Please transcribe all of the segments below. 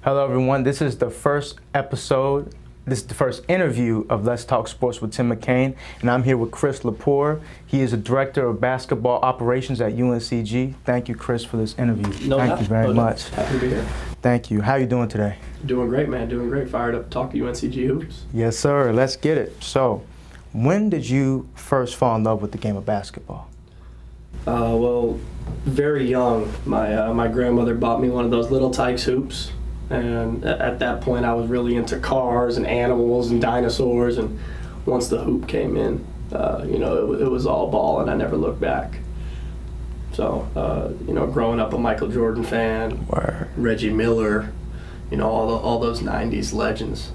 Hello, everyone. This is the first episode. This is the first interview of Let's Talk Sports with Tim McKain, and I'm here with Chris Lepore. He is a director of basketball operations at UNCG. Thank you, Chris, for this interview. Thank you very much. Happy to be here. Thank you. How are you doing today? Doing great, man. Doing great. Fired up to talk UNCG hoops. Yes, sir. Let's get it. So, when did you first fall in love with the game of basketball? Well, very young. My grandmother bought me one of those little Tykes hoops, and at that point I was really into cars and animals and dinosaurs. And once the hoop came in, it was all ball, and I never looked back. So, growing up a Michael Jordan fan, Word. Reggie Miller, all those '90s legends.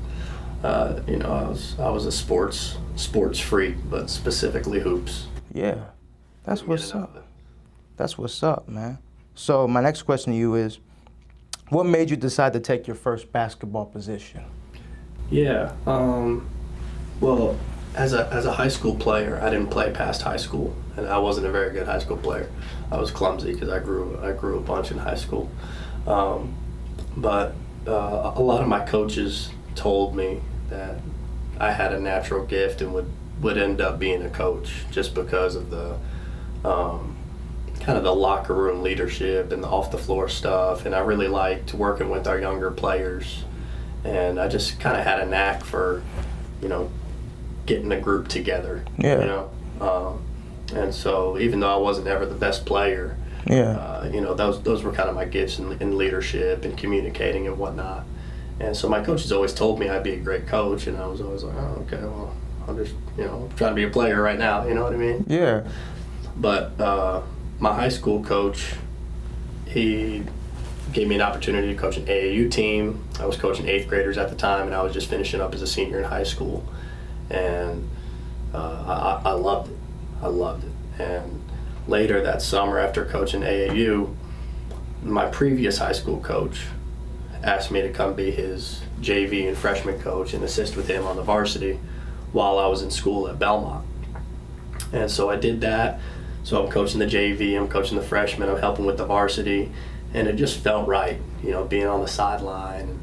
I was a sports freak, but specifically hoops. Yeah, that's what's up. That's what's up, man. So my next question to you is, what made you decide to take your first basketball position? Yeah, well, as a high school player, I didn't play past high school, and I wasn't a very good high school player. I was clumsy because I grew a bunch in high school. But a lot of my coaches told me that I had a natural gift and would end up being a coach just because of the kind of the locker room leadership and the off the floor stuff. And I really liked working with our younger players, and I just kind of had a knack for getting a group together. Yeah. And so even though I wasn't ever the best player, Yeah. Those were kind of my gifts in leadership and communicating and whatnot. And so my coaches always told me I'd be a great coach, and I was always like, oh, okay, well, I'm just, trying to be a player right now, you know what I mean? Yeah. But my high school coach, he gave me an opportunity to coach an AAU team. I was coaching 8th graders at the time, and I was just finishing up as a senior in high school. And I loved it. I loved it. And later that summer, after coaching AAU, my previous high school coach asked me to come be his JV and freshman coach and assist with him on the varsity while I was in school at Belmont. And so I did that. So I'm coaching the JV, I'm coaching the freshmen, I'm helping with the varsity, and it just felt right, being on the sideline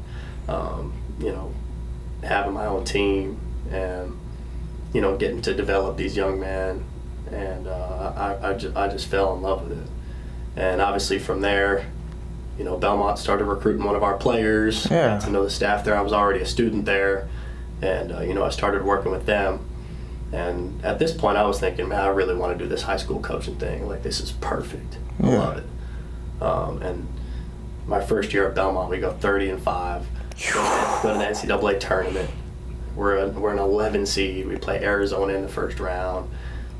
and, having my own team and, getting to develop these young men. And I just fell in love with it. And obviously from there, Belmont started recruiting one of our players. Yeah. Got to know the staff there. I was already a student there, and I started working with them. And at this point, I was thinking, man, I really want to do this high school coaching thing. Like, this is perfect. I love it. And my first year at Belmont, we go 30-5. Go to the NCAA tournament. We're an 11 seed. We play Arizona in the first round.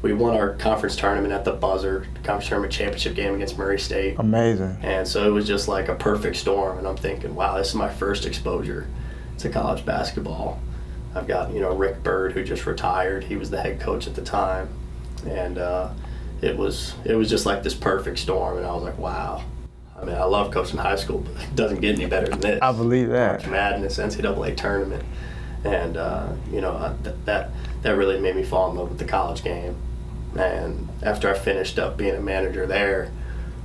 We won our conference tournament at the buzzer, conference tournament championship game against Murray State. Amazing. And so it was just like a perfect storm. And I'm thinking, wow, this is my first exposure to college basketball. I've got, Rick Bird, who just retired. He was the head coach at the time. And it was just like this perfect storm. And I was like, wow. I mean, I love coaching high school, but it doesn't get any better than this. I believe that. March Madness, NCAA tournament. And, that really made me fall in love with the college game. And after I finished up being a manager there,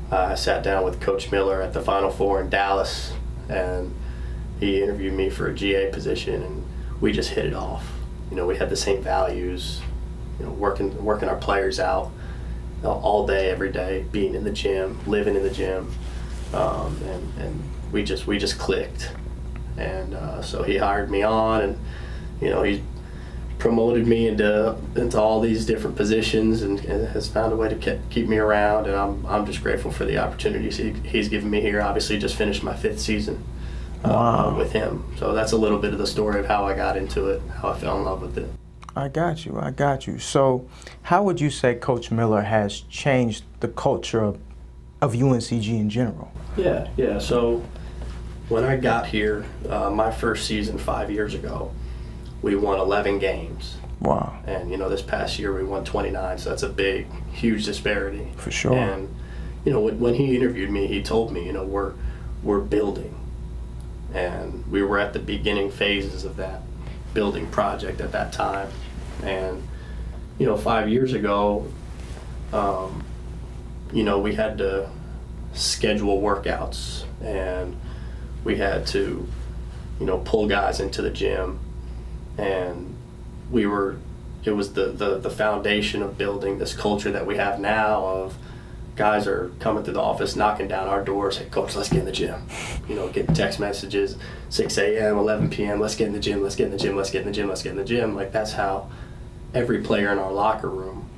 I sat down with Coach Miller at the Final Four in Dallas, and he interviewed me for a GA position, and we just hit it off. We had the same values, working our players out all day, every day, being in the gym, living in the gym, and we just clicked. And so he hired me on, and he promoted me into all these different positions, and has found a way to keep me around. And I'm just grateful for the opportunities he's given me here. Obviously, just finished my 5th season. Wow. With him. So that's a little bit of the story of how I got into it, how I fell in love with it. I got you. So how would you say Coach Miller has changed the culture of UNCG in general? Yeah. So when I got here, my first season 5 years ago, we won 11 games. Wow. And, this past year we won 29, so that's a big, huge disparity. For sure. And, when he interviewed me, he told me, we're building. And we were at the beginning phases of that building project at that time. And, 5 years ago, we had to schedule workouts, and we had to, pull guys into the gym, and it was the foundation of building this culture that we have now of guys are coming through the office, knocking down our doors, hey, coach, let's get in the gym. Getting text messages, 6 a.m., 11 p.m., let's get in the gym, let's get in the gym, let's get in the gym, let's get in the gym. Like, that's how every player in our locker room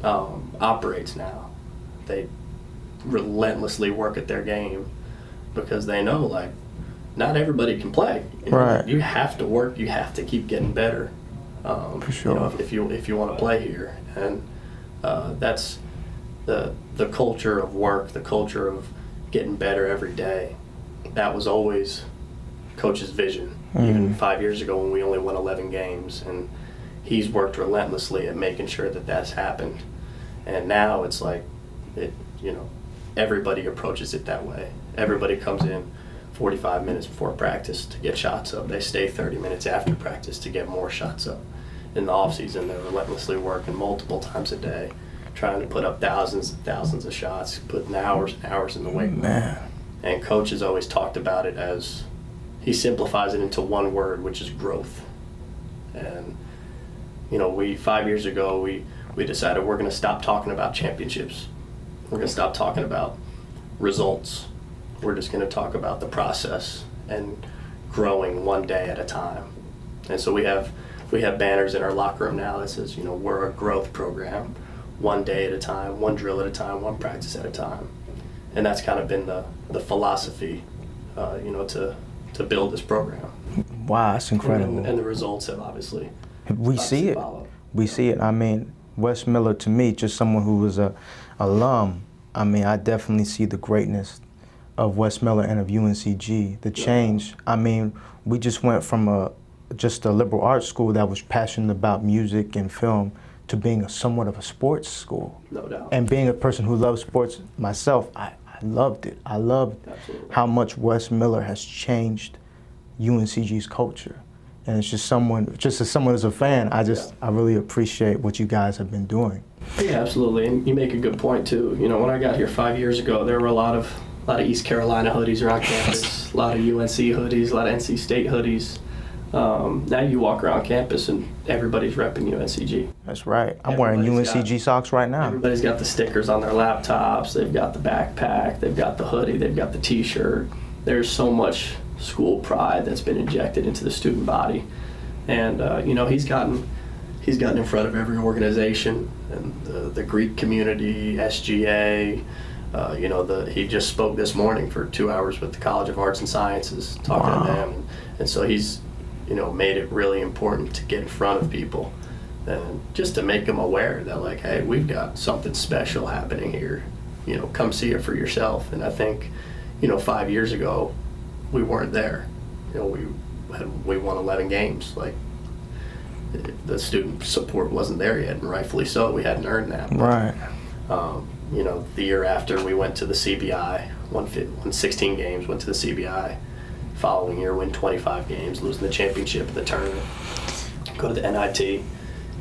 operates now. They relentlessly work at their game because they know, like, not everybody can play. Right. You have to work, you have to keep getting better. For sure. If you want to play here. And that's the culture of work, the culture of getting better every day. That was always Coach's vision, even 5 years ago when we only won 11 games. And he's worked relentlessly at making sure that that's happened. And now it's like, everybody approaches it that way. Everybody comes in 45 minutes before practice to get shots up. They stay 30 minutes after practice to get more shots up. In the off season, they're relentlessly working multiple times a day, trying to put up thousands and thousands of shots, putting hours and hours in the weight room. And Coach has always talked about it as, he simplifies it into one word, which is growth. And 5 years ago, we decided we're going to stop talking about championships. We're going to stop talking about results. We're just going to talk about the process and growing one day at a time. And so we have banners in our locker room now that says, we're a growth program, one day at a time, one drill at a time, one practice at a time. And that's kind of been the philosophy, to build this program. Wow, that's incredible. And the results have obviously see it. followed. We see it. I mean, Wes Miller, to me, just someone who was a alum, I mean, I definitely see the greatness of Wes Miller and of UNCG, the change. I mean, we just went from just a liberal arts school that was passionate about music and film to being somewhat of a sports school. No doubt. And being a person who loves sports myself, I loved it. I loved how much Wes Miller has changed UNCG's culture. And it's just as someone as a fan, I really appreciate what you guys have been doing. Yeah, absolutely. And you make a good point too. When I got here 5 years ago, there were a lot of East Carolina hoodies around campus, a lot of UNC hoodies, a lot of NC State hoodies. Now you walk around campus and everybody's repping UNCG. That's right. I'm wearing UNCG socks right now. Everybody's got the stickers on their laptops. They've got the backpack. They've got the hoodie. They've got the T-shirt. There's so much school pride that's been injected into the student body, and he's gotten in front of every organization and the Greek community, SGA. He just spoke this morning for 2 hours with the College of Arts and Sciences, talking to them, and so he's made it really important to get in front of people and just to make them aware that, like, hey, we've got something special happening here. Come see it for yourself. And I think 5 years ago we weren't there. We won 11 games. Like, the student support wasn't there yet, and rightfully so. We hadn't earned that. Right. The year after, we went to the CBI, won 16 games, went to the CBI. Following year, win 25 games, losing the championship of the tournament. Go to the NIT.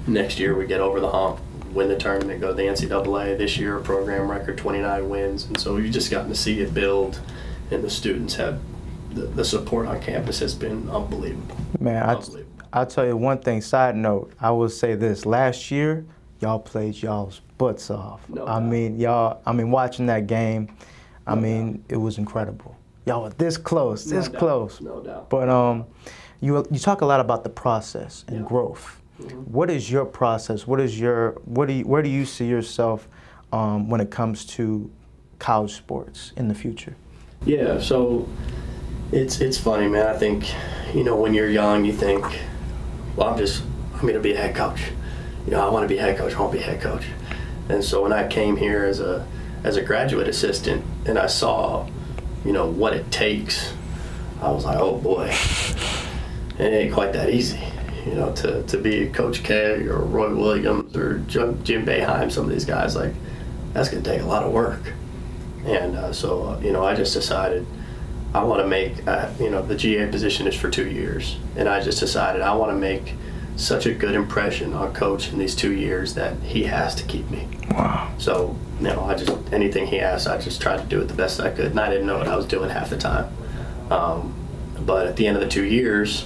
Next year, we get over the hump, win the tournament, go to the NCAA. This year, a program record, 29 wins. And so we've just gotten to see it build, and the students have, the support on campus has been unbelievable. Man, I'll tell you one thing, side note, I will say this. Last year, y'all played y'all's butts off. Watching that game, it was incredible. Y'all were this close, close. No doubt. But you talk a lot about the process and growth. Mm-hmm. What is your process? Where do you see yourself when it comes to college sports in the future? Yeah, so it's funny, man. I think, when you're young, you think, well, I'm going to be a head coach. I want to be a head coach. I want to be a head coach. And so when I came here as a graduate assistant and I saw, what it takes, I was like, oh boy, it ain't quite that easy, to be Coach K or Roy Williams or Jim Boeheim, some of these guys, like, that's going to take a lot of work. And so I just decided I want to make, the GA position is for 2 years, and I just decided I want to make such a good impression on Coach in these 2 years that he has to keep me. Wow. So, anything he asked, I just tried to do it the best I could, and I didn't know what I was doing half the time. But at the end of the 2 years,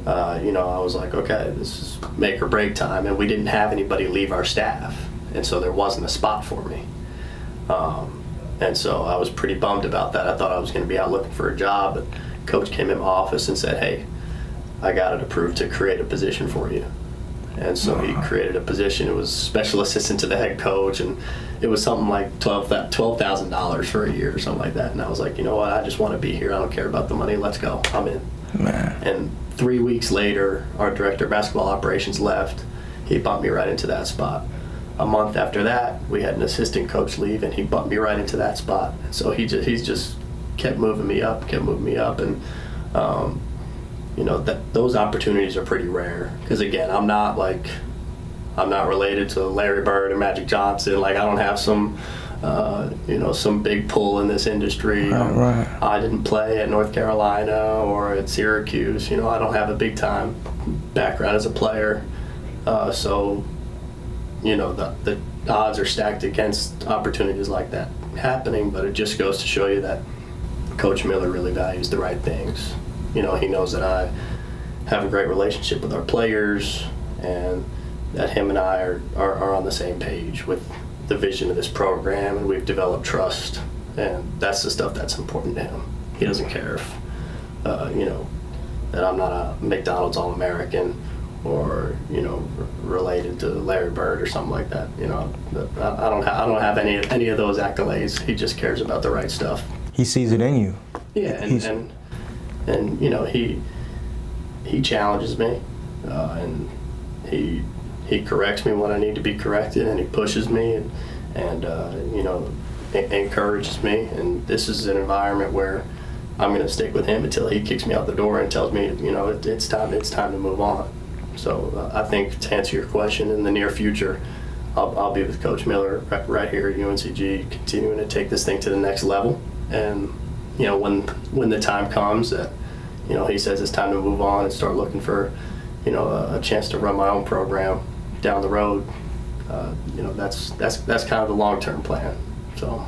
you know, I was like, okay, this is make or break time, and we didn't have anybody leave our staff, and so there wasn't a spot for me. And so I was pretty bummed about that. I thought I was going to be out looking for a job, but coach came in my office and said, hey, I got it approved to create a position for you. And so he created a position. It was special assistant to the head coach, and it was something like $12,000 for a year or something like that. And I was like, you know what, I just want to be here. I don't care about the money. Let's go. I'm in. Man. And 3 weeks later, our director of basketball operations left. He bumped me right into that spot. A month after that, we had an assistant coach leave, and he bumped me right into that spot. And so he's just kept moving me up, and you know, those opportunities are pretty rare. Because again, I'm not related to Larry Bird and Magic Johnson. Like, I don't have some you know, some big pull in this industry. Right. I didn't play at North Carolina or at Syracuse. You know, I don't have a big time background as a player. So, you know, the odds are stacked against opportunities like that happening, but it just goes to show you that Coach Miller really values the right things. You know, he knows that I have a great relationship with our players, and that him and I are on the same page with the vision of this program, and we've developed trust, and that's the stuff that's important to him. He doesn't care if, you know, that I'm not a McDonald's All-American or, you know, related to Larry Bird or something like that. You know, I don't have any of those accolades. He just cares about the right stuff. He sees it in you. Yeah, and you know, he challenges me, and he corrects me when I need to be corrected, and he pushes me, and you know, encourages me. And this is an environment where I'm going to stick with him until he kicks me out the door and tells me, you know, it's time to move on. So I think, to answer your question, in the near future, I'll be with Coach Miller right here at UNCG, continuing to take this thing to the next level. And you know, when the time comes that, you know, he says it's time to move on and start looking for, you know, a chance to run my own program down the road, you know, that's kind of the long-term plan. So.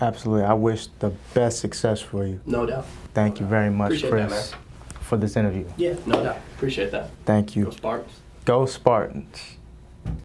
Absolutely. I wish the best success for you. No doubt. Thank you very much, Appreciate Chris, that, man. for this interview. Yeah, no doubt. Appreciate that. Thank you. Go Spartans. Go Spartans.